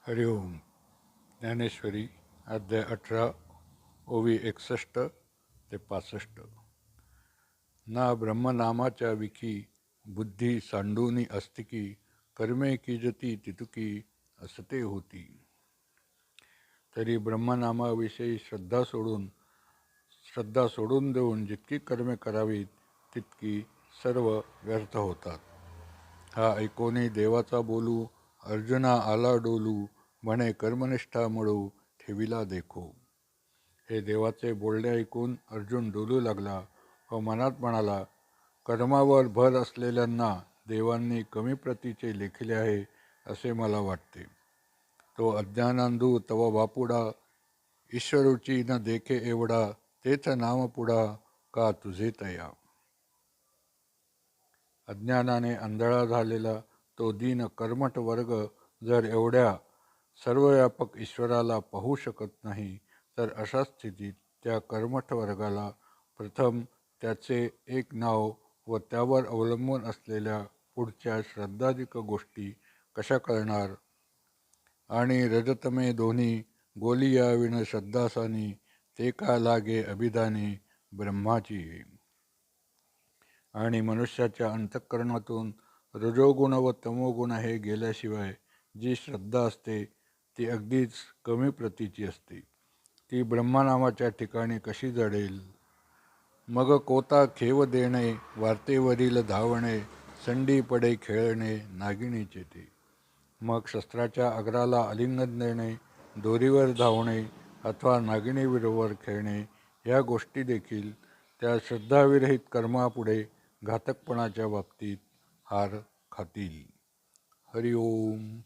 हरिओम. ज्ञानेश्वरी अध्याय 18 ओवी 61 ते 65. ना ब्रह्मनामाच्या विकी बुद्धी सांडूनी अस्तिकी कर्मे कीजती तितुकी असते होती. तरी ब्रह्मनामाविषयी श्रद्धा सोडून देऊन जितकी कर्मे करावीत तितकी सर्व व्यर्थ होतात. हा ऐकोनी देवाचा बोलू अर्जुना आला डोलू म्हणे कर्मनिष्ठा मळू ठेविला देखो. हे देवाचे बोलणे ऐकून अर्जुन डोलू लागला व मनात म्हणाला, कर्मावर भर असलेल्यांना देवांनी कमी प्रतीचे लेखिले आहे असे मला वाटते. तो अज्ञानांधू तव बापुडा ईश्वरूची न देखे एवढा तेच नाम पुढा का तुझे तया. अज्ञानाने आंधळा झालेला तो दीन कर्मठ वर्ग जर एवढ्या सर्वव्यापक ईश्वराला पाहू शकत नाही तर अशा स्थितीत त्या कर्मठ वर्गाला प्रथम त्याचे एक नाव व त्यावर अवलंबून असलेल्या पुढच्या श्रद्धाधिक गोष्टी कशा कळणार. आणि रजतमे दोन्ही गोलिया विण श्रद्धासानी ते का लागे अभिधानी ब्रह्माची. आणि मनुष्याच्या अंतःकरणातून रजोगुण व तमोगुण हे गेल्याशिवाय जी श्रद्धा असते ती अगदीच कमी प्रतीची असते. ती ब्रह्मनामाच्या ठिकाणी कशी जडेल. मग कोता खेव देणे वार्तेवरील धावणे संडी पडे खेळणे नागिणीचे ते. मग शस्त्राच्या अग्राला आलिंगन देणे दोरीवर धावणे अथवा नागिणीबरोबर खेळणे ह्या गोष्टी देखील त्या श्रद्धाविरहित कर्मापुढे घातकपणाच्या बाबतीत हार खातील. हरिओम.